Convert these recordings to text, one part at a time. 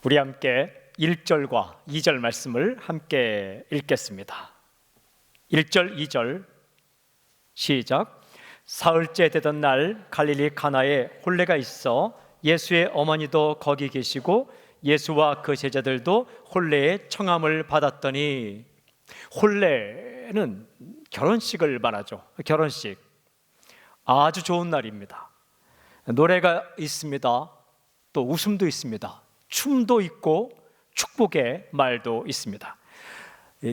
우리 함께 1절과 2절 말씀을 함께 읽겠습니다. 1절, 2절 시작. 사흘째 되던 날 갈릴리 가나에 혼례가 있어 예수의 어머니도 거기 계시고 예수와 그 제자들도 혼례의 청함을 받았더니, 혼례는 결혼식을 말하죠. 결혼식 아주 좋은 날입니다. 노래가 있습니다. 또 웃음도 있습니다. 춤도 있고 축복의 말도 있습니다.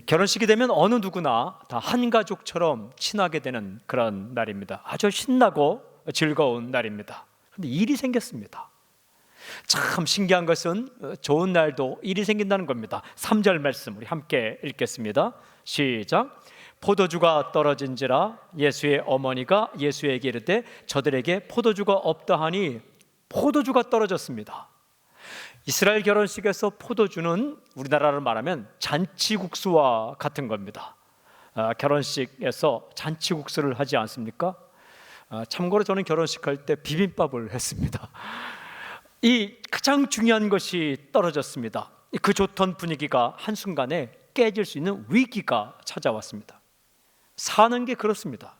결혼식이 되면 어느 누구나 다 한 가족처럼 친하게 되는 그런 날입니다. 아주 신나고 즐거운 날입니다. 그런데 일이 생겼습니다. 참 신기한 것은 좋은 날도 일이 생긴다는 겁니다. 3절 말씀 우리 함께 읽겠습니다. 시작. 포도주가 떨어진지라 예수의 어머니가 예수에게 이르되 저들에게 포도주가 없다 하니, 포도주가 떨어졌습니다. 이스라엘 결혼식에서 포도주는 우리나라로 말하면 잔치국수와 같은 겁니다. 결혼식에서 잔치국수를 하지 않습니까? 참고로 저는 결혼식 할 때 비빔밥을 했습니다. 이 가장 중요한 것이 떨어졌습니다. 그 좋던 분위기가 한순간에 깨질 수 있는 위기가 찾아왔습니다. 사는 게 그렇습니다.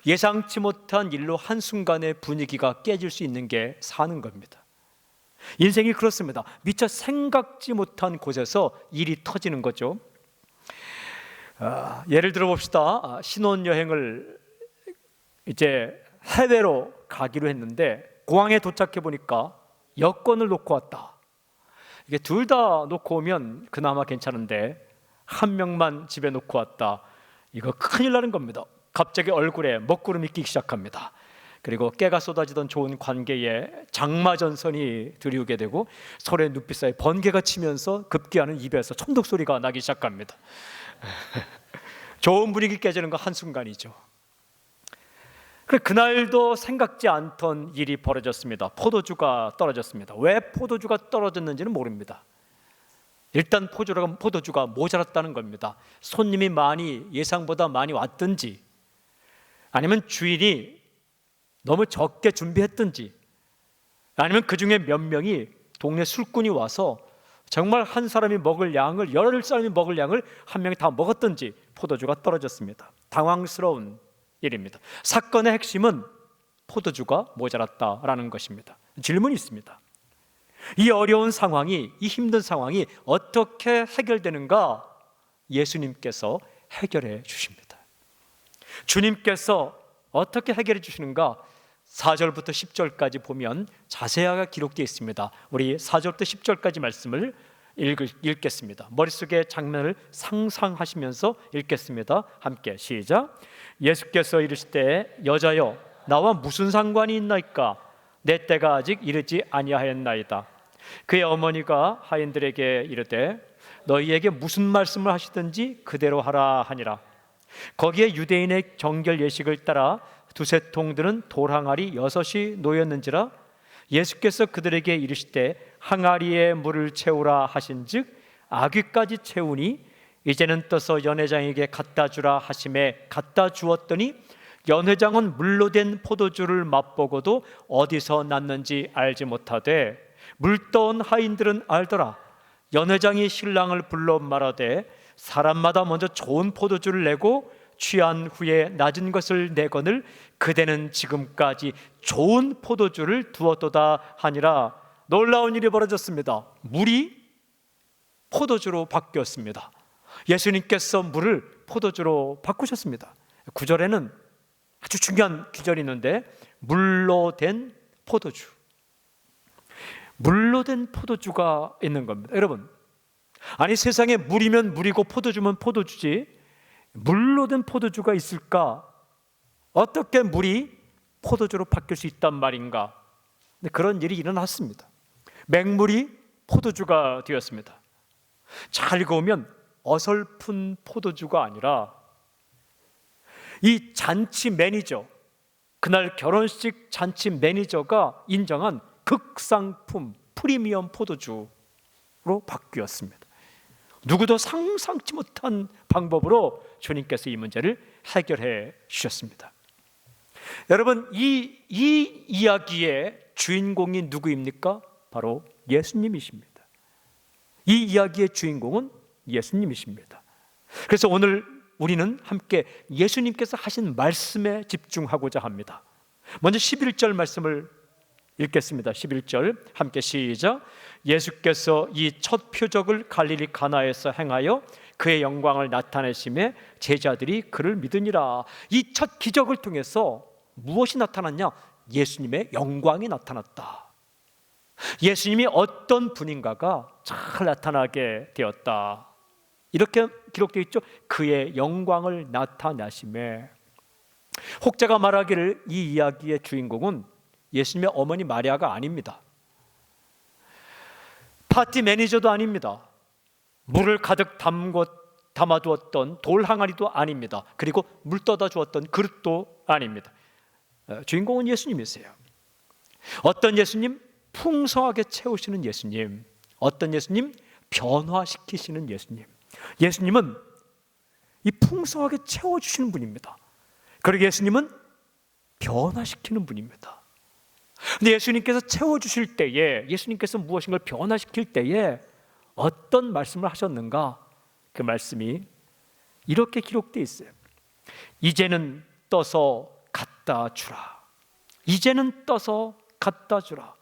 예상치 못한 일로 한순간에 분위기가 깨질 수 있는 게 사는 겁니다. 인생이 그렇습니다. 미처 생각지 못한 곳에서 일이 터지는 거죠. 예를 들어 봅시다. 신혼여행을 이제 해외로 가기로 했는데 공항에 도착해 보니까 여권을 놓고 왔다. 이게 둘 다 놓고 오면 그나마 괜찮은데 한 명만 집에 놓고 왔다. 이거 큰일 나는 겁니다. 갑자기 얼굴에 먹구름이 끼기 시작합니다. 그리고 깨가 쏟아지던 좋은 관계에 장마전선이 들이우게 되고 서로의 눈빛 사이 번개가 치면서 급기야는 입에서 총독 소리가 나기 시작합니다. 좋은 분위기 깨지는 거 한순간이죠. 그날도 생각지 않던 일이 벌어졌습니다. 포도주가 떨어졌습니다. 왜 포도주가 떨어졌는지는 모릅니다. 일단 포도주가 모자랐다는 겁니다. 손님이 예상보다 많이 왔든지, 아니면 주인이 너무 적게 준비했든지, 아니면 그 중에 몇 명이 동네 술꾼이 와서 정말 한 사람이 먹을 양을, 여러 사람이 먹을 양을 한 명이 다 먹었든지 포도주가 떨어졌습니다. 당황스러운 일입니다. 사건의 핵심은 포도주가 모자랐다라는 것입니다. 질문이 있습니다. 이 어려운 상황이, 이 힘든 상황이 어떻게 해결되는가? 예수님께서 해결해 주십니다. 주님께서 어떻게 해결해 주시는가? 4절부터 10절까지 보면 자세하게 기록되어 있습니다. 우리 4절부터 10절까지 말씀을 읽겠습니다. 머릿속에 장면을 상상하시면서 읽겠습니다. 함께 시작. 예수께서 이르시되 여자여 나와 무슨 상관이 있나이까? 내 때가 아직 이르지 아니하였나이다. 그의 어머니가 하인들에게 이르되 너희에게 무슨 말씀을 하시든지 그대로 하라 하니라. 거기에 유대인의 정결 예식을 따라 두세 통 드는 돌 항아리 6이 놓였는지라. 예수께서 그들에게 이르시되 항아리에 물을 채우라 하신즉 아귀까지 채우니 이제는 떠서 연회장에게 갖다 주라 하심에 갖다 주었더니 연회장은 물로 된 포도주를 맛보고도 어디서 났는지 알지 못하되 물 떠온 하인들은 알더라. 연회장이 신랑을 불러 말하되 사람마다 먼저 좋은 포도주를 내고 취한 후에 낮은 것을 내거늘 그대는 지금까지 좋은 포도주를 두었도다 하니라. 놀라운 일이 벌어졌습니다. 물이 포도주로 바뀌었습니다. 예수님께서 물을 포도주로 바꾸셨습니다. 9절에는 아주 중요한 구절이 있는데, 물로 된 포도주, 물로 된 포도주가 있는 겁니다. 여러분, 아니 세상에 물이면 물이고 포도주면 포도주지 물로 된 포도주가 있을까? 어떻게 물이 포도주로 바뀔 수 있단 말인가? 근데 그런 일이 일어났습니다. 맹물이 포도주가 되었습니다. 잘 읽으면 어설픈 포도주가 아니라 이 잔치 매니저, 그날 결혼식 잔치 매니저가 인정한 극상품 프리미엄 포도주로 바뀌었습니다. 누구도 상상치 못한 방법으로 주님께서 이 문제를 해결해 주셨습니다. 여러분, 이 이야기의 주인공이 누구입니까? 바로 예수님이십니다. 이 이야기의 주인공은 예수님이십니다. 그래서 오늘 우리는 함께 예수님께서 하신 말씀에 집중하고자 합니다. 먼저 11절 말씀을 읽겠습니다. 11절 함께 시작. 예수께서 이 첫 표적을 갈릴리 가나에서 행하여 그의 영광을 나타내심에 제자들이 그를 믿으니라. 이 첫 기적을 통해서 무엇이 나타났냐? 예수님의 영광이 나타났다. 예수님이 어떤 분인가가 잘 나타나게 되었다. 이렇게 기록되어 있죠. 그의 영광을 나타내심에. 혹자가 말하기를 이 이야기의 주인공은 예수님의 어머니 마리아가 아닙니다. 파티 매니저도 아닙니다. 물을 가득 담아두었던 돌 항아리도 아닙니다. 그리고 물 떠다 주었던 그릇도 아닙니다. 주인공은 예수님이세요. 어떤 예수님? 풍성하게 채우시는 예수님. 어떤 예수님? 변화시키시는 예수님. 예수님은 이 풍성하게 채워주시는 분입니다. 그리고 예수님은 변화시키는 분입니다. 근데 예수님께서 채워주실 때에, 예수님께서 무엇인가를 변화시킬 때에 어떤 말씀을 하셨는가? 그 말씀이 이렇게 기록되어 있어요. 이제는 떠서 갖다 주라. 이제는 떠서 갖다 주라.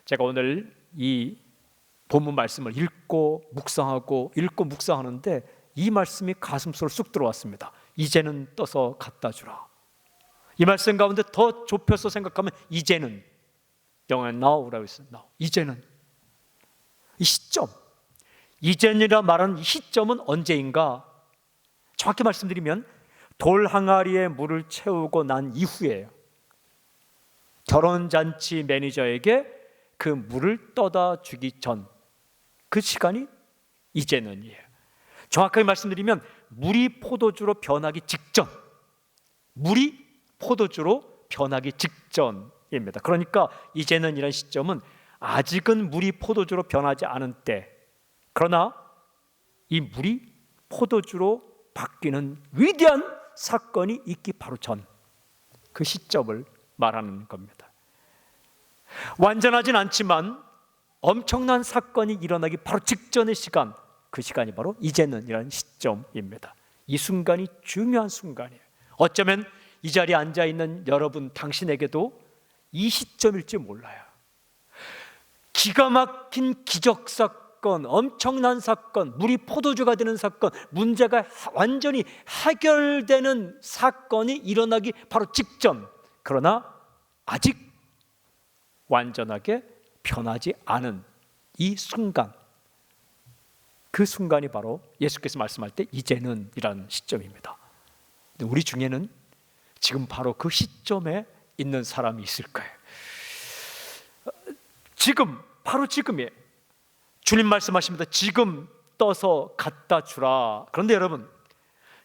제가 오늘 이 본문 말씀을 읽고 묵상하는데 이 말씀이 가슴속으로 쑥 들어왔습니다. 이제는 떠서 갖다 주라. 이 말씀 가운데 더 좁혀서 생각하면 이제는, 영어에 now라고 있어요. now. 이제는, 이 시점, 이제는이라 말하는 이 시점은 언제인가? 정확히 말씀드리면 돌 항아리에 물을 채우고 난 이후에요. 결혼잔치 매니저에게 그 물을 떠다 주기 전, 그 시간이 이제는이에요. 정확하게 말씀드리면 물이 포도주로 변하기 직전, 물이 포도주로 변하기 직전입니다. 그러니까 이제는 이런 시점은 아직은 물이 포도주로 변하지 않은 때, 그러나 이 물이 포도주로 바뀌는 위대한 사건이 있기 바로 전, 그 시점을 말하는 겁니다. 완전하진 않지만 엄청난 사건이 일어나기 바로 직전의 시간, 그 시간이 바로 이제는 이라는 시점입니다. 이 순간이 중요한 순간이에요. 어쩌면 이 자리에 앉아있는 여러분 당신에게도 이 시점일지 몰라요. 기가 막힌 기적 사건, 엄청난 사건, 물이 포도주가 되는 사건, 문제가 완전히 해결되는 사건이 일어나기 바로 직전, 그러나 아직 완전하게 변하지 않은 이 순간, 그 순간이 바로 예수께서 말씀할 때 이제는 이라는 시점입니다. 근데 우리 중에는 지금 바로 그 시점에 있는 사람이 있을까요? 지금, 바로 지금이에요. 주님 말씀하십니다. 지금 떠서 갖다 주라. 그런데 여러분,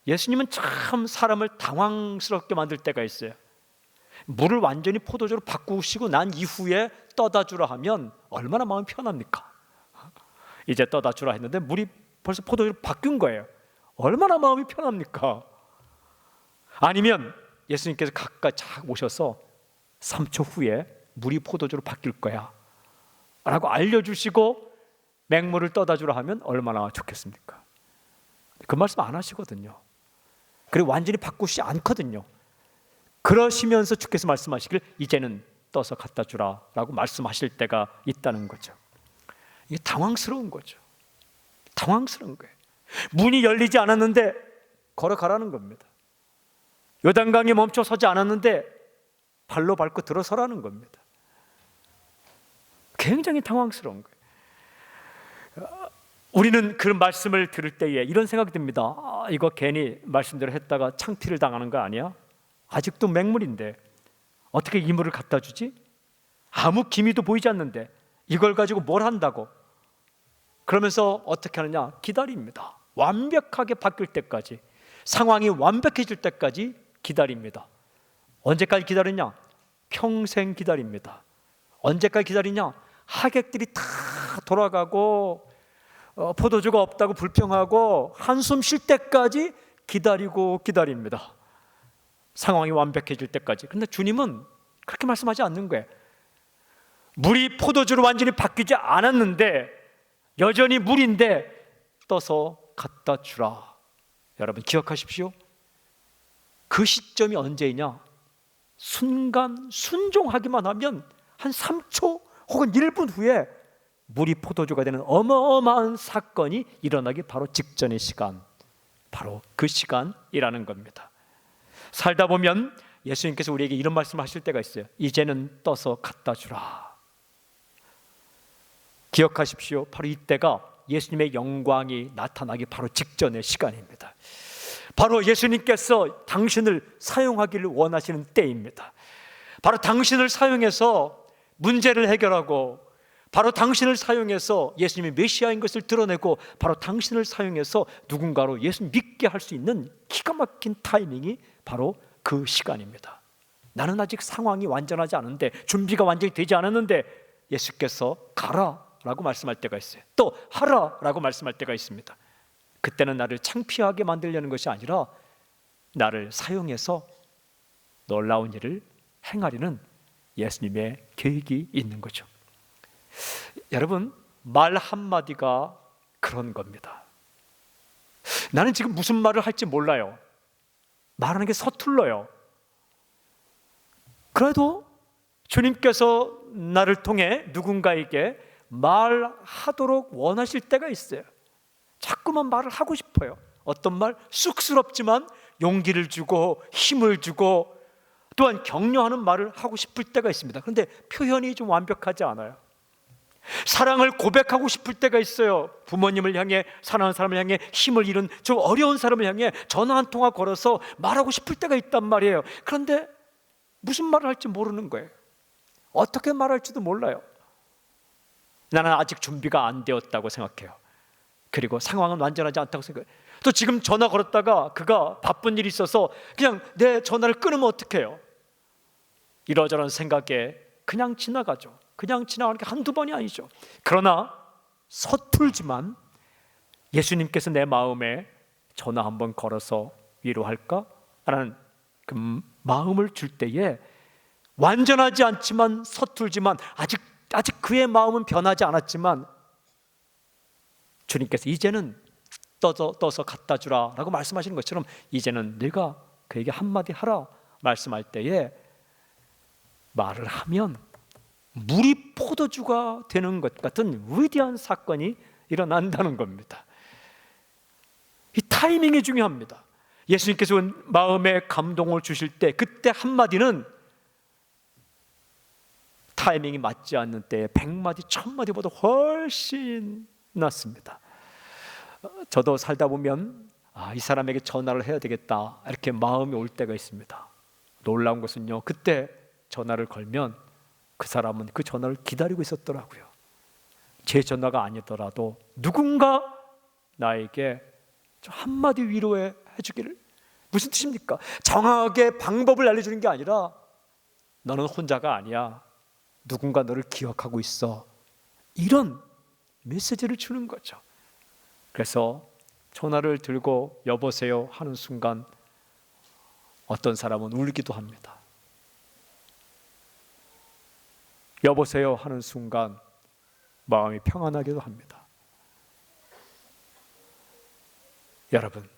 예수님은 참 사람을 당황스럽게 만들 때가 있어요. 물을 완전히 포도주로 바꾸시고 난 이후에 떠다 주라 하면 얼마나 마음이 편합니까? 이제 떠다 주라 했는데 물이 벌써 포도주로 바뀐 거예요. 얼마나 마음이 편합니까? 아니면 예수님께서 가까이 착 오셔서 3초 후에 물이 포도주로 바뀔 거야 라고 알려주시고 맹물을 떠다 주라 하면 얼마나 좋겠습니까? 그 말씀 안 하시거든요. 그리고 완전히 바꾸시지 않거든요. 그러시면서 주께서 말씀하시길 이제는 떠서 갖다 주라 라고 말씀하실 때가 있다는 거죠. 이게 당황스러운 거죠. 당황스러운 거예요. 문이 열리지 않았는데 걸어가라는 겁니다. 요단강이 멈춰 서지 않았는데 발로 밟고 들어서라는 겁니다. 굉장히 당황스러운 거예요. 우리는 그 말씀을 들을 때에 이런 생각이 듭니다. 이거 괜히 말씀대로 했다가 창피를 당하는 거 아니야? 아직도 맹물인데 어떻게 이 물을 갖다 주지? 아무 기미도 보이지 않는데 이걸 가지고 뭘 한다고? 그러면서 어떻게 하느냐? 기다립니다. 완벽하게 바뀔 때까지, 상황이 완벽해질 때까지 기다립니다. 언제까지 기다리냐? 평생 기다립니다. 언제까지 기다리냐? 하객들이 다 돌아가고 포도주가 없다고 불평하고 한숨 쉴 때까지 기다립니다. 상황이 완벽해질 때까지. 그런데 주님은 그렇게 말씀하지 않는 거예요. 물이 포도주로 완전히 바뀌지 않았는데 여전히 물인데 떠서 갖다 주라. 여러분 기억하십시오. 그 시점이 언제이냐? 순간 순종하기만 하면 한 3초 혹은 1분 후에 물이 포도주가 되는 어마어마한 사건이 일어나기 바로 직전의 시간, 바로 그 시간이라는 겁니다. 살다 보면 예수님께서 우리에게 이런 말씀을 하실 때가 있어요. 이제는 떠서 갖다 주라. 기억하십시오. 바로 이때가 예수님의 영광이 나타나기 바로 직전의 시간입니다. 바로 예수님께서 당신을 사용하기를 원하시는 때입니다. 바로 당신을 사용해서 문제를 해결하고, 바로 당신을 사용해서 예수님이 메시아인 것을 드러내고, 바로 당신을 사용해서 누군가로 예수 믿게 할 수 있는 기가 막힌 타이밍이 바로 그 시간입니다. 나는 아직 상황이 완전하지 않은데, 준비가 완전히 되지 않았는데 예수께서 가라 라고 말씀할 때가 있어요. 또 하라 라고 말씀할 때가 있습니다. 그때는 나를 창피하게 만들려는 것이 아니라 나를 사용해서 놀라운 일을 행하려는 예수님의 계획이 있는 거죠. 여러분, 말 한마디가 그런 겁니다. 나는 지금 무슨 말을 할지 몰라요. 말하는 게 서툴러요. 그래도 주님께서 나를 통해 누군가에게 말하도록 원하실 때가 있어요. 자꾸만 말을 하고 싶어요. 어떤 말? 쑥스럽지만 용기를 주고 힘을 주고 또한 격려하는 말을 하고 싶을 때가 있습니다. 그런데 표현이 좀 완벽하지 않아요. 사랑을 고백하고 싶을 때가 있어요. 부모님을 향해, 사랑하는 사람을 향해, 힘을 잃은 좀 어려운 사람을 향해 전화 한 통화 걸어서 말하고 싶을 때가 있단 말이에요. 그런데 무슨 말을 할지 모르는 거예요. 어떻게 말할지도 몰라요. 나는 아직 준비가 안 되었다고 생각해요. 그리고 상황은 완전하지 않다고 생각해요. 또 지금 전화 걸었다가 그가 바쁜 일이 있어서 그냥 내 전화를 끊으면 어떡해요? 이러저런 생각에 그냥 지나가죠. 그냥 지나가는 게 한두 번이 아니죠. 그러나 서툴지만 예수님께서 내 마음에 전화 한번 걸어서 위로할까? 라는 그 마음을 줄 때에 완전하지 않지만 서툴지만 아직 그의 마음은 변하지 않았지만 주님께서 이제는 떠서 갖다 주라 라고 말씀하시는 것처럼 이제는 네가 그에게 한마디 하라 말씀할 때에 말을 하면 물이 포도주가 되는 것 같은 위대한 사건이 일어난다는 겁니다. 이 타이밍이 중요합니다. 예수님께서 마음에 감동을 주실 때 그때 한마디는 타이밍이 맞지 않는 때에 100마디, 1000마디보다 훨씬 낫습니다. 저도 살다 보면 이 사람에게 전화를 해야 되겠다 이렇게 마음이 올 때가 있습니다. 놀라운 것은요, 그때 전화를 걸면 그 사람은 그 전화를 기다리고 있었더라고요. 제 전화가 아니더라도 누군가 나에게 좀 한마디 위로해 주기를. 무슨 뜻입니까? 정확하게 방법을 알려주는 게 아니라 너는 혼자가 아니야, 누군가 너를 기억하고 있어, 이런 메시지를 주는 거죠. 그래서 전화를 들고 여보세요 하는 순간 어떤 사람은 울기도 합니다. 여보세요 하는 순간 마음이 평안하기도 합니다. 여러분,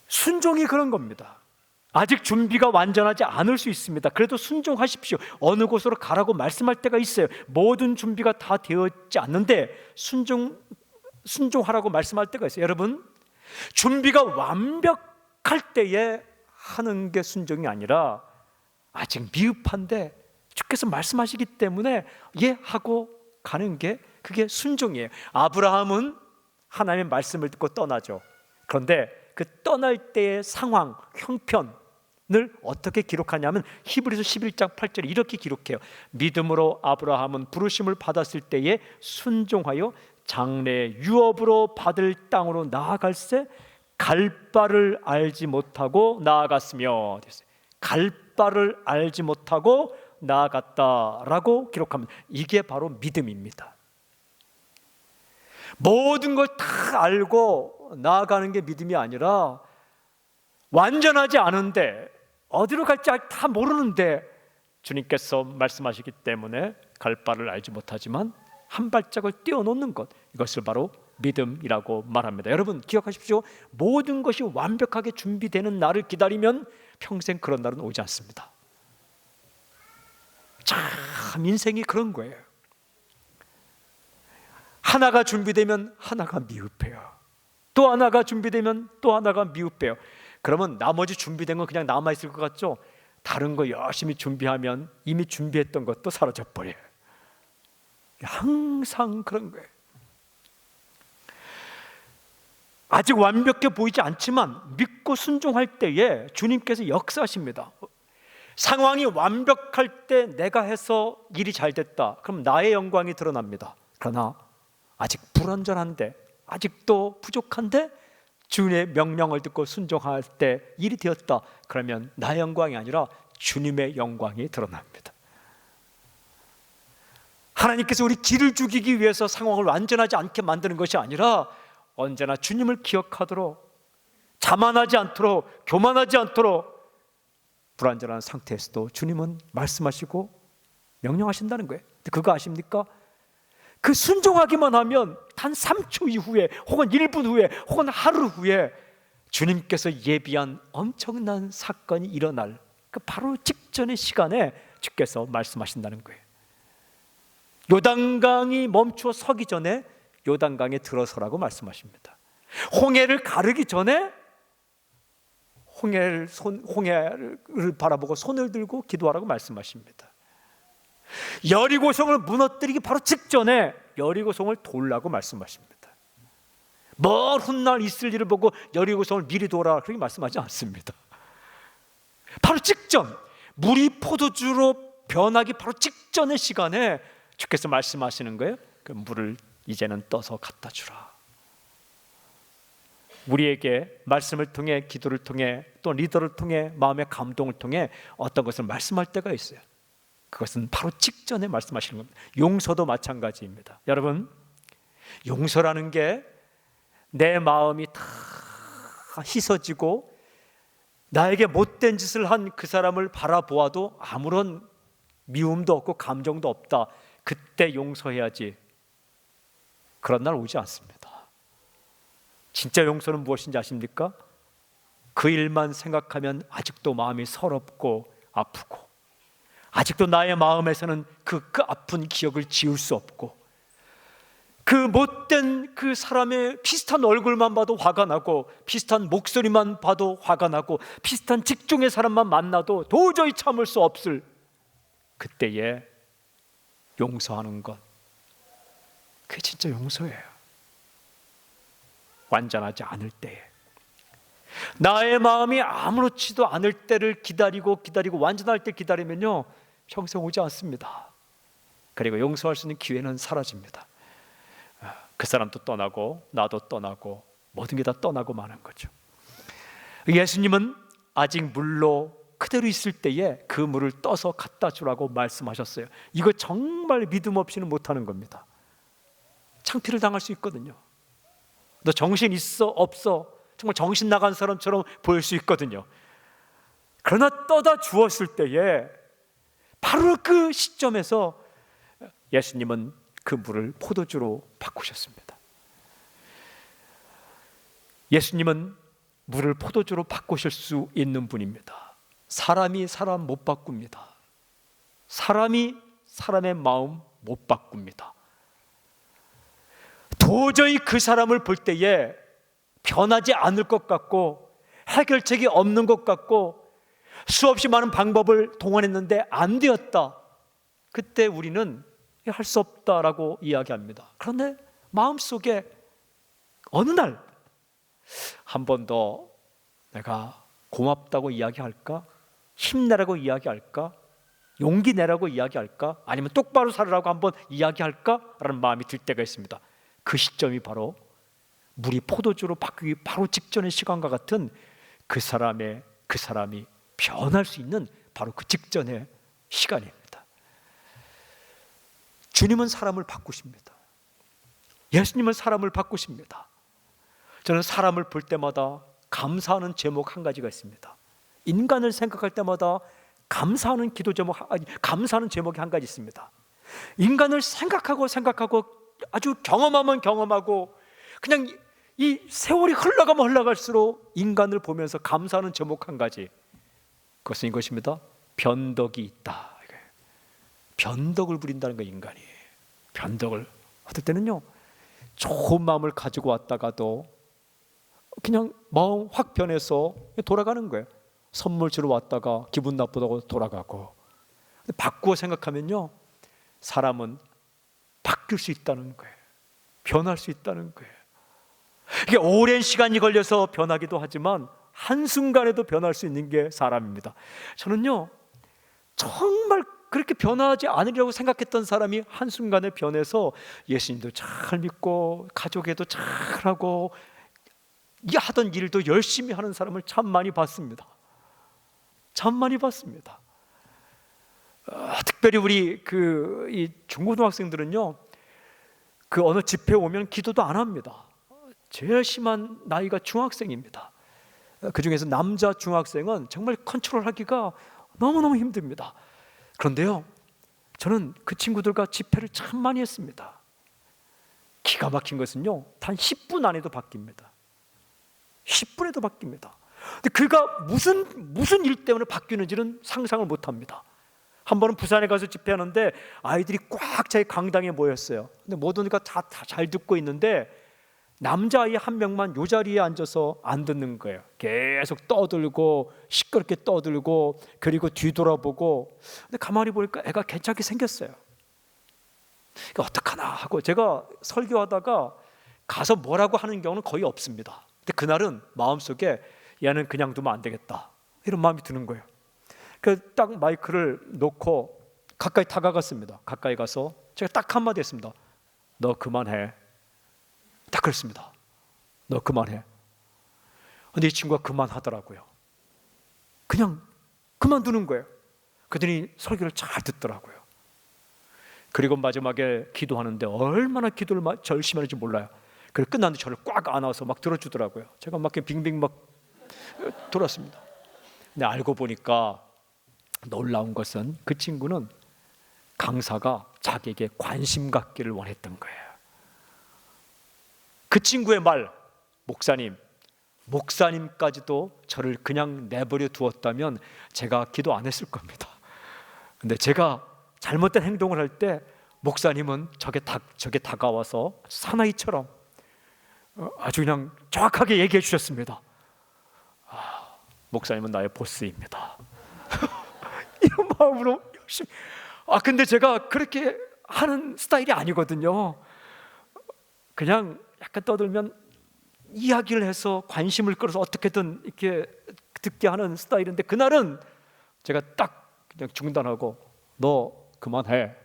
순종이 그런 겁니다. 아직 준비가 완전하지 않을 수 있습니다. 그래도 순종하십시오. 어느 곳으로 가라고 말씀할 때가 있어요. 모든 준비가 다 되었지 않는데 순종하라고 말씀할 때가 있어요. 여러분, 준비가 완벽할 때에 하는 게 순종이 아니라 아직 미흡한데 주께서 말씀하시기 때문에 하고 가는 게 그게 순종이에요. 아브라함은 하나님의 말씀을 듣고 떠나죠. 그런데 그 떠날 때의 상황, 형편을 어떻게 기록하냐면 히브리서 11장 8절에 이렇게 기록해요. 믿음으로 아브라함은 부르심을 받았을 때에 순종하여 장래 유업으로 받을 땅으로 나아갈새 갈 바를 알지 못하고 나아갔으며, 갈 바를 알지 못하고 나아갔다라고 기록합니다. 이게 바로 믿음입니다. 모든 걸 다 알고 나아가는 게 믿음이 아니라 완전하지 않은데 어디로 갈지 다 모르는데 주님께서 말씀하시기 때문에 갈 바를 알지 못하지만 한 발짝을 떼어놓는 것, 이것을 바로 믿음이라고 말합니다. 여러분 기억하십시오. 모든 것이 완벽하게 준비되는 날을 기다리면 평생 그런 날은 오지 않습니다. 참 인생이 그런 거예요. 하나가 준비되면 하나가 미흡해요. 또 하나가 준비되면 또 하나가 미흡해요. 그러면 나머지 준비된 건 그냥 남아있을 것 같죠? 다른 거 열심히 준비하면 이미 준비했던 것도 사라져버려요. 항상 그런 거예요. 아직 완벽해 보이지 않지만 믿고 순종할 때에 주님께서 역사하십니다. 상황이 완벽할 때 내가 해서 일이 잘 됐다, 그럼 나의 영광이 드러납니다. 그러나 아직 불완전한데, 아직도 부족한데 주님의 명령을 듣고 순종할 때 일이 되었다, 그러면 나의 영광이 아니라 주님의 영광이 드러납니다. 하나님께서 우리 길을 죽이기 위해서 상황을 완전하지 않게 만드는 것이 아니라 언제나 주님을 기억하도록, 자만하지 않도록, 교만하지 않도록 불완전한 상태에서도 주님은 말씀하시고 명령하신다는 거예요. 그거 아십니까? 그 순종하기만 하면 단 3초 이후에 혹은 1분 후에 혹은 하루 후에 주님께서 예비한 엄청난 사건이 일어날 그 바로 직전의 시간에 주께서 말씀하신다는 거예요. 요단강이 멈추어 서기 전에 요단강에 들어서라고 말씀하십니다. 홍해를 가르기 전에 홍해를 바라보고 손을 들고 기도하라고 말씀하십니다. 여리고성을 무너뜨리기 바로 직전에 여리고성을 돌라고 말씀하십니다. 먼 훗날 있을 일을 보고 여리고성을 미리 돌아라 그렇게 말씀하지 않습니다. 바로 직전, 물이 포도주로 변하기 바로 직전의 시간에 주께서 말씀하시는 거예요. 그 물을 이제는 떠서 갖다 주라. 우리에게 말씀을 통해, 기도를 통해, 또 리더를 통해, 마음의 감동을 통해 어떤 것을 말씀할 때가 있어요. 그것은 바로 직전에 말씀하시는 겁니다. 용서도 마찬가지입니다. 여러분, 용서라는 게 내 마음이 다 희서지고 나에게 못된 짓을 한 그 사람을 바라보아도 아무런 미움도 없고 감정도 없다, 그때 용서해야지, 그런 날 오지 않습니다. 진짜 용서는 무엇인지 아십니까? 그 일만 생각하면 아직도 마음이 서럽고 아프고, 아직도 나의 마음에서는 그 아픈 기억을 지울 수 없고, 그 못된 그 사람의 비슷한 얼굴만 봐도 화가 나고, 비슷한 목소리만 봐도 화가 나고, 비슷한 직종의 사람만 만나도 도저히 참을 수 없을 그때에 용서하는 것, 그게 진짜 용서예요. 완전하지 않을 때에, 나의 마음이 아무렇지도 않을 때를 기다리고 완전할 때 기다리면요, 평생 오지 않습니다. 그리고 용서할 수 있는 기회는 사라집니다. 그 사람도 떠나고 나도 떠나고 모든 게 다 떠나고 마는 거죠. 예수님은 아직 물로 그대로 있을 때에 그 물을 떠서 갖다 주라고 말씀하셨어요. 이거 정말 믿음 없이는 못하는 겁니다. 창피를 당할 수 있거든요. 너 정신 있어 없어, 정말 정신 나간 사람처럼 보일 수 있거든요. 그러나 떠다 주었을 때에 바로 그 시점에서 예수님은 그 물을 포도주로 바꾸셨습니다. 예수님은 물을 포도주로 바꾸실 수 있는 분입니다. 사람이 사람 못 바꿉니다. 사람이 사람의 마음 못 바꿉니다. 도저히 그 사람을 볼 때에 변하지 않을 것 같고, 해결책이 없는 것 같고, 수없이 많은 방법을 동원했는데 안 되었다, 그때 우리는 할 수 없다라고 이야기합니다. 그런데 마음속에 어느 날 한 번 더 내가 고맙다고 이야기할까? 힘내라고 이야기할까? 용기 내라고 이야기할까? 아니면 똑바로 살으라고 한번 이야기할까? 라는 마음이 들 때가 있습니다. 그 시점이 바로 물이 포도주로 바뀌기 바로 직전의 시간과 같은 그 사람이 변할 수 있는 바로 그 직전의 시간입니다. 주님은 사람을 바꾸십니다. 예수님은 사람을 바꾸십니다. 저는 사람을 볼 때마다 감사하는 제목 한 가지가 있습니다. 인간을 생각할 때마다 감사하는 제목이 한 가지 있습니다. 인간을 생각하고 아주 경험하면 경험하고, 그냥 이 세월이 흘러가면 흘러갈수록 인간을 보면서 감사하는 제목 한 가지, 그것은 이것입니다. 변덕이 있다. 변덕을 부린다는 거예요. 인간이 변덕을, 어떨 때는요 좋은 마음을 가지고 왔다가도 그냥 마음 확 변해서 돌아가는 거예요. 선물 주러 왔다가 기분 나쁘다고 돌아가고. 바꾸어 생각하면요, 사람은 바뀔 수 있다는 거예요. 변할 수 있다는 거예요. 이게 오랜 시간이 걸려서 변하기도 하지만 한순간에도 변할 수 있는 게 사람입니다. 저는요, 정말 그렇게 변하지 않으려고 생각했던 사람이 한순간에 변해서 예수님도 잘 믿고 가족에도 잘하고 하던 일도 열심히 하는 사람을 참 많이 봤습니다. 참 많이 봤습니다. 특별히 우리 이 중고등학생들은요, 그 어느 집회 오면 기도도 안 합니다. 제일 심한 나이가 중학생입니다. 그 중에서 남자 중학생은 정말 컨트롤하기가 너무너무 힘듭니다. 그런데요, 저는 그 친구들과 집회를 참 많이 했습니다. 기가 막힌 것은요, 단 10분 안에도 바뀝니다. 10분에도 바뀝니다. 근데 그가 무슨 일 때문에 바뀌는지는 상상을 못합니다. 한 번은 부산에 가서 집회하는데 아이들이 꽉 자기 강당에 모였어요. 근데 모두가 다 잘 듣고 있는데 남자아이 한 명만 요 자리에 앉아서 안 듣는 거예요. 계속 떠들고 시끄럽게 떠들고, 그리고 뒤돌아보고. 근데 가만히 보니까 애가 괜찮게 생겼어요. 어떡하나 하고 제가 설교하다가 가서 뭐라고 하는 경우는 거의 없습니다. 근데 그날은 마음속에 얘는 그냥 두면 안 되겠다, 이런 마음이 드는 거예요. 딱 마이크를 놓고 가까이 다가갔습니다. 가까이 가서 제가 딱 한마디 했습니다. 너 그만해. 딱 그랬습니다. 너 그만해. 근데 이 친구가 그만하더라고요. 그냥 그만두는 거예요. 그러더니 설교를 잘 듣더라고요. 그리고 마지막에 기도하는데 얼마나 기도를 열심히 하는지 몰라요. 그리고 끝났는데 저를 꽉 안아서 막 들어주더라고요. 제가 막 빙빙 막 돌았습니다. 근데 알고 보니까 놀라운 것은 그 친구는 강사가 자기에게 관심 갖기를 원했던 거예요. 그 친구의 말, 목사님까지도 저를 그냥 내버려 두었다면 제가 기도 안 했을 겁니다. 근데 제가 잘못된 행동을 할 때 목사님은 저게 다가와서 사나이처럼 아주 그냥 정확하게 얘기해 주셨습니다. 목사님은 나의 보스입니다. 이런 마음으로 열심히. 근데 제가 그렇게 하는 스타일이 아니거든요. 그냥 약간 떠들면 이야기를 해서 관심을 끌어서 어떻게든 이렇게 듣게 하는 스타일인데, 그날은 제가 딱 그냥 중단하고 너 그만해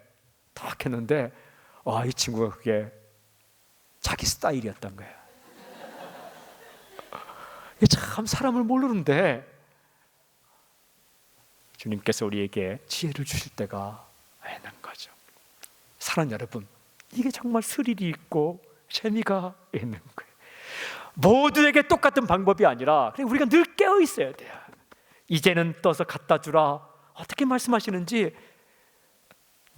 딱 했는데, 이 친구가 그게 자기 스타일이었던 거예요. 참 사람을 모르는데 주님께서 우리에게 지혜를 주실 때가 있는 거죠. 사랑하는 여러분, 이게 정말 스릴이 있고 재미가 있는 거예요. 모두에게 똑같은 방법이 아니라 그냥 우리가 늘 깨어 있어야 돼요. 이제는 떠서 갖다 주라, 어떻게 말씀하시는지,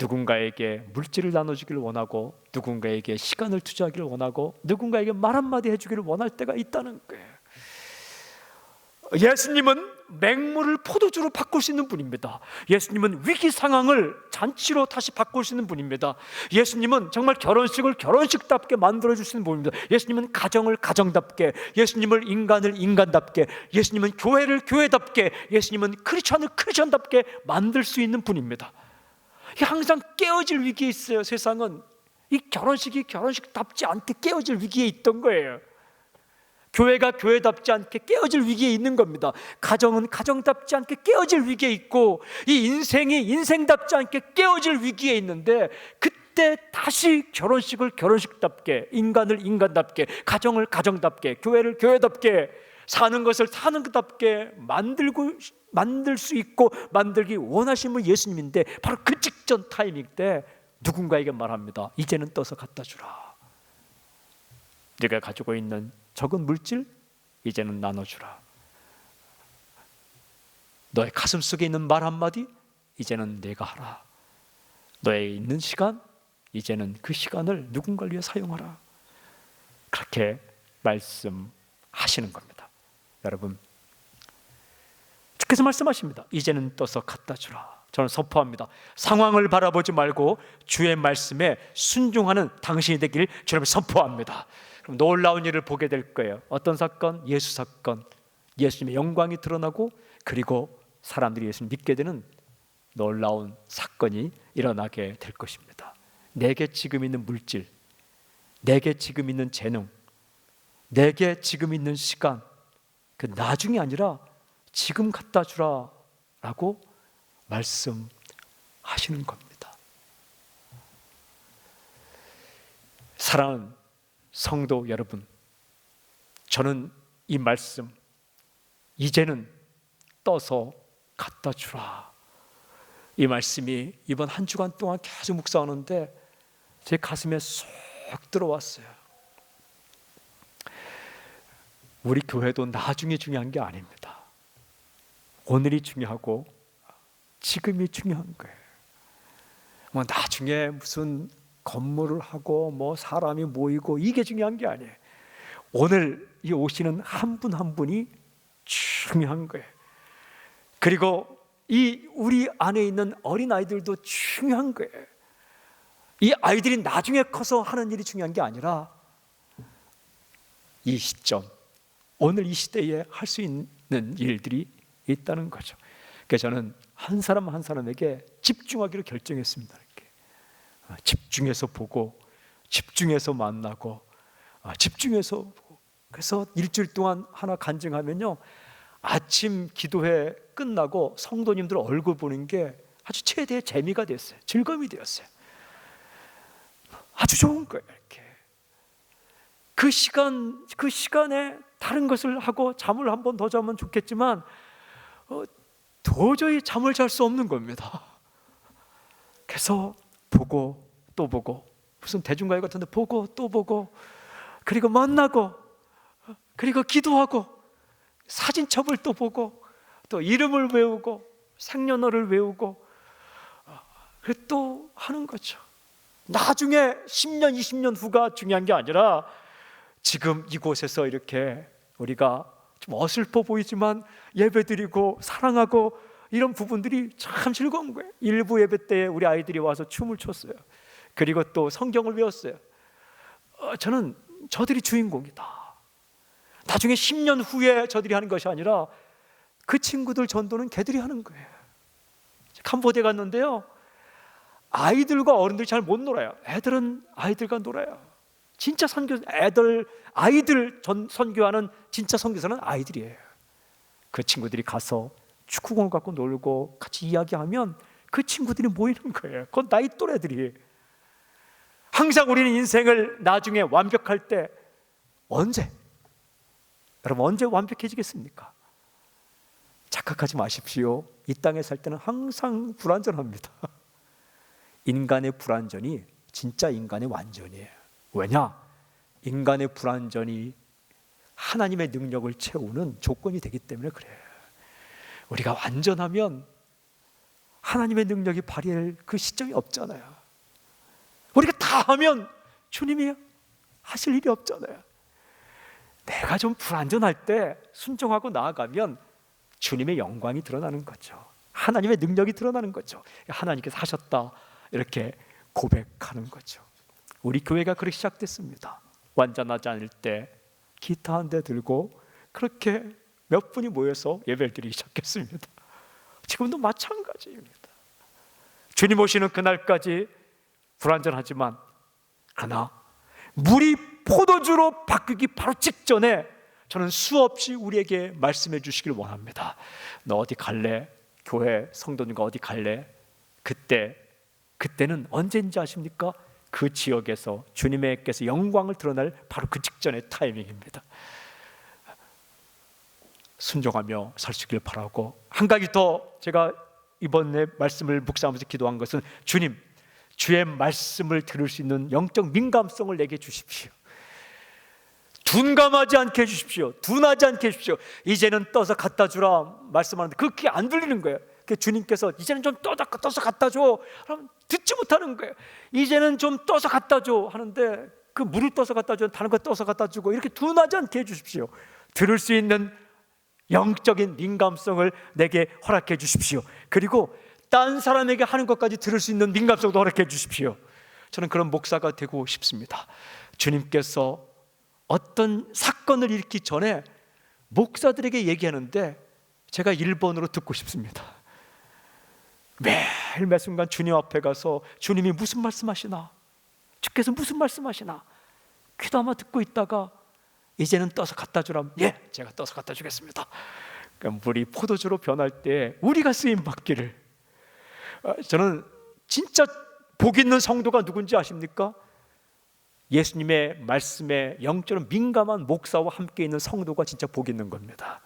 누군가에게 물질을 나눠주기를 원하고, 누군가에게 시간을 투자하기를 원하고, 누군가에게 말 한마디 해주기를 원할 때가 있다는 거예요. 예수님은 맹물을 포도주로 바꿀 수 있는 분입니다. 예수님은 위기 상황을 잔치로 다시 바꿀 수 있는 분입니다. 예수님은 정말 결혼식을 결혼식답게 만들어줄 수 있는 분입니다. 예수님은 가정을 가정답게, 예수님은 인간을 인간답게, 예수님은 교회를 교회답게, 예수님은 크리스천을 크리스천답게 만들 수 있는 분입니다. 항상 깨어질 위기에 있어요. 세상은 이 결혼식이 결혼식답지 않게 깨어질 위기에 있던 거예요. 교회가 교회답지 않게 깨어질 위기에 있는 겁니다. 가정은 가정답지 않게 깨어질 위기에 있고, 이 인생이 인생답지 않게 깨어질 위기에 있는데, 그때 다시 결혼식을 결혼식답게, 인간을 인간답게, 가정을 가정답게, 교회를 교회답게, 사는 것을 사는 것답게 만들 수 있고 만들기 원하시는 분 예수님인데, 바로 그 직전 타이밍 때 누군가에게 말합니다. 이제는 떠서 갖다 주라. 네가 가지고 있는 적은 물질 이제는 나눠주라. 너의 가슴 속에 있는 말 한마디 이제는 내가 하라. 너의 있는 시간, 이제는 그 시간을 누군가를 위해 사용하라. 그렇게 말씀하시는 겁니다. 여러분, 주께서 말씀하십니다. 이제는 떠서 갖다 주라. 저는 선포합니다. 상황을 바라보지 말고 주의 말씀에 순종하는 당신이 되길 주님을 선포합니다. 그럼 놀라운 일을 보게 될 거예요. 어떤 사건? 예수 사건. 예수님의 영광이 드러나고, 그리고 사람들이 예수를 믿게 되는 놀라운 사건이 일어나게 될 것입니다. 내게 지금 있는 물질, 내게 지금 있는 재능, 내게 지금 있는 시간, 그 나중이 아니라 지금 갖다 주라 라고 말씀하시는 겁니다. 사랑하는 성도 여러분, 저는 이 말씀, 이제는 떠서 갖다 주라, 이 말씀이 이번 한 주간 동안 계속 묵상하는데 제 가슴에 쏙 들어왔어요. 우리 교회도 나중이 중요한 게 아닙니다. 오늘이 중요하고 지금이 중요한 거예요. 뭐 나중에 무슨 건물을 하고 뭐 사람이 모이고 이게 중요한 게 아니에요. 오늘 이 오시는 한 분 한 분이 중요한 거예요. 그리고 이 우리 안에 있는 어린아이들도 중요한 거예요. 이 아이들이 나중에 커서 하는 일이 중요한 게 아니라 이 시점, 오늘 이 시대에 할 수 있는 일들이 있다는 거죠. 그래서 저는 한 사람 한 사람에게 집중하기로 결정했습니다. 이렇게 집중해서 보고, 집중해서 만나고, 집중해서 보고. 그래서 일주일 동안 하나 간증하면요, 아침 기도회 끝나고 성도님들 얼굴 보는 게 아주 최대의 재미가 됐어요. 즐거움이 되었어요. 아주 좋은 거예요. 이렇게 그 시간에 다른 것을 하고 잠을 한 번 더 자면 좋겠지만 도저히 잠을 잘 수 없는 겁니다. 그래서 보고 또 보고, 무슨 대중가요 같은데 보고 또 보고, 그리고 만나고, 그리고 기도하고, 사진첩을 또 보고, 또 이름을 외우고, 생년월을 외우고, 또 하는 거죠. 나중에 10년 20년 후가 중요한 게 아니라 지금 이곳에서 이렇게 우리가 좀 어슬퍼 보이지만 예배드리고 사랑하고, 이런 부분들이 참 즐거운 거예요. 일부 예배 때에 우리 아이들이 와서 춤을 췄어요. 그리고 또 성경을 외웠어요. 저는 저들이 주인공이다. 나중에 10년 후에 저들이 하는 것이 아니라 그 친구들 전도는 걔들이 하는 거예요. 캄보디아 갔는데요, 아이들과 어른들이 잘 못 놀아요. 애들은 아이들과 놀아요. 진짜 아이들 선교하는 진짜 선교사는 아이들이에요. 그 친구들이 가서 축구공을 갖고 놀고 같이 이야기하면 그 친구들이 모이는 거예요. 그건 나이 또래들이. 항상 우리는 인생을 나중에 완벽할 때 여러분 언제 완벽해지겠습니까? 착각하지 마십시오. 이 땅에 살 때는 항상 불완전합니다. 인간의 불완전이 진짜 인간의 완전이에요. 왜냐? 인간의 불완전이 하나님의 능력을 채우는 조건이 되기 때문에 그래요. 우리가 완전하면 하나님의 능력이 발휘할 그 시점이 없잖아요. 우리가 다 하면 주님이 하실 일이 없잖아요. 내가 좀 불완전할 때 순종하고 나아가면 주님의 영광이 드러나는 거죠. 하나님의 능력이 드러나는 거죠. 하나님께서 하셨다, 이렇게 고백하는 거죠. 우리 교회가 그렇게 시작됐습니다. 완전하지 않을 때 기타 한 대 들고 그렇게 몇 분이 모여서 예배를 드리기 시작했습니다. 지금도 마찬가지입니다. 주님 오시는 그날까지 불완전하지만, 그러나 물이 포도주로 바뀌기 바로 직전에 저는 수없이 우리에게 말씀해 주시길 원합니다. 너 어디 갈래? 교회 성도님과 어디 갈래? 그때는 언제인지 아십니까? 그 지역에서 주님께서 영광을 드러날 바로 그 직전의 타이밍입니다. 순종하며 살 수 있길 바라고, 한 가지 더 제가 이번에 말씀을 묵상하면서 기도한 것은, 주님, 주의 말씀을 들을 수 있는 영적 민감성을 내게 주십시오. 둔감하지 않게 해주십시오. 둔하지 않게 해주십시오. 이제는 떠서 갖다 주라 말씀하는데 그게 안 들리는 거예요. 주님께서 이제는 좀 떠서 갖다 줘. 그럼 듣지 못하는 거예요. 이제는 좀 떠서 갖다 줘 하는데 그 물을 떠서 갖다 줘, 다른 거 떠서 갖다 주고 이렇게 둔하지 않게 해주십시오. 들을 수 있는 영적인 민감성을 내게 허락해 주십시오. 그리고 딴 사람에게 하는 것까지 들을 수 있는 민감성도 허락해 주십시오. 저는 그런 목사가 되고 싶습니다. 주님께서 어떤 사건을 일으키기 전에 목사들에게 얘기하는데 제가 1번으로 듣고 싶습니다. 매일 매 순간 주님 앞에 가서 주님이 무슨 말씀하시나, 주께서 무슨 말씀하시나 귀담아 듣고 있다가 이제는 떠서 갖다 주라면 예, 제가 떠서 갖다 주겠습니다. 그러니까 물이 포도주로 변할 때 우리가 쓰임 받기를. 저는 진짜 복 있는 성도가 누군지 아십니까? 예수님의 말씀에 영적으로 민감한 목사와 함께 있는 성도가 진짜 복 있는 겁니다.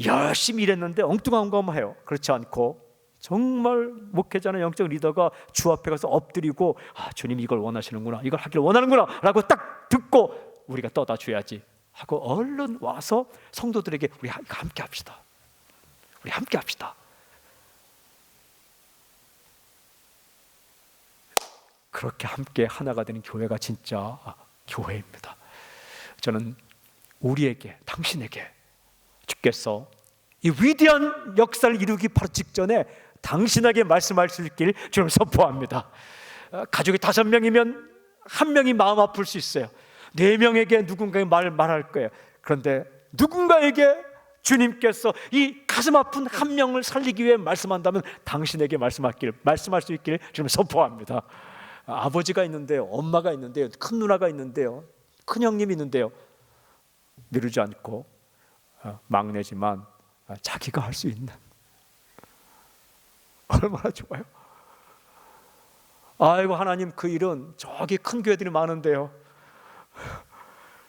열심히 일했는데 엉뚱한거만 그렇지 않고 정말 목회자나 영적 리더가 주 앞에 가서 엎드리고 주님이 이걸 원하시는구나, 이걸 하기를 원하는구나 라고 딱 듣고 우리가 떠다 줘야지 하고 얼른 와서 성도들에게 우리 함께 합시다, 우리 함께 합시다. 그렇게 함께 하나가 되는 교회가 진짜 교회입니다. 저는 우리에게, 당신에게 주께서 이 위대한 역사를 이루기 바로 직전에 당신에게 말씀할 수 있길 주님 선포합니다. 가족이 5명이면 1명이 마음 아플 수 있어요. 4명에게 누군가의 말할 거예요. 그런데 누군가에게 주님께서 이 가슴 아픈 1명을 살리기 위해 말씀한다면 당신에게 말씀할 수 있기를 주님 선포합니다. 아버지가 있는데요, 엄마가 있는데요, 큰 누나가 있는데요, 큰 형님이 있는데요, 미루지 않고 막내지만 자기가 할 수 있는, 얼마나 좋아요. 아이고 하나님, 그 일은 저기 큰 교회들이 많은데요,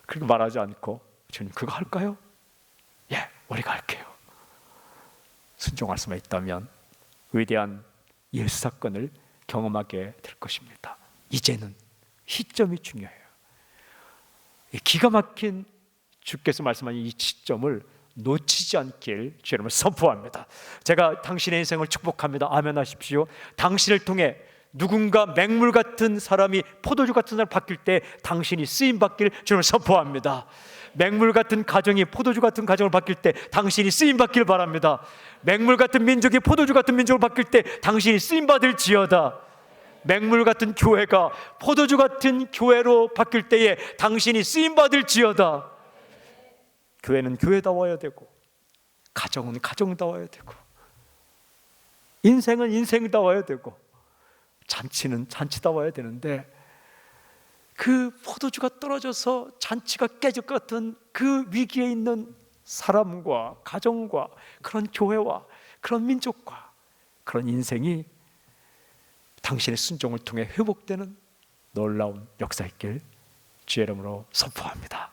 그렇게 말하지 않고 주님 그거 할까요? 예, 우리가 할게요. 순종할 수만 있다면 위대한 예수 사건을 경험하게 될 것입니다. 이제는 시점이 중요해요. 기가 막힌 주께서 말씀하신 이 시점을 놓치지 않길 주 여러분 선포합니다. 제가 당신의 인생을 축복합니다. 아멘 하십시오. 당신을 통해 누군가 맹물 같은 사람이 포도주 같은 사람을 바뀔 때 당신이 쓰임 받길 주 여러분 선포합니다. 맹물 같은 가정이 포도주 같은 가정을 바뀔 때 당신이 쓰임 받길 바랍니다. 맹물 같은 민족이 포도주 같은 민족을 바뀔 때 당신이 쓰임 받을지어다. 맹물 같은 교회가 포도주 같은 교회로 바뀔 때에 당신이 쓰임 받을지어다. 교회는 교회다워야 되고, 가정은 가정다워야 되고, 인생은 인생다워야 되고, 잔치는 잔치다워야 되는데, 그 포도주가 떨어져서 잔치가 깨질 것 같은 그 위기에 있는 사람과 가정과 그런 교회와 그런 민족과 그런 인생이 당신의 순종을 통해 회복되는 놀라운 역사의 길 주의 이름으로 선포합니다.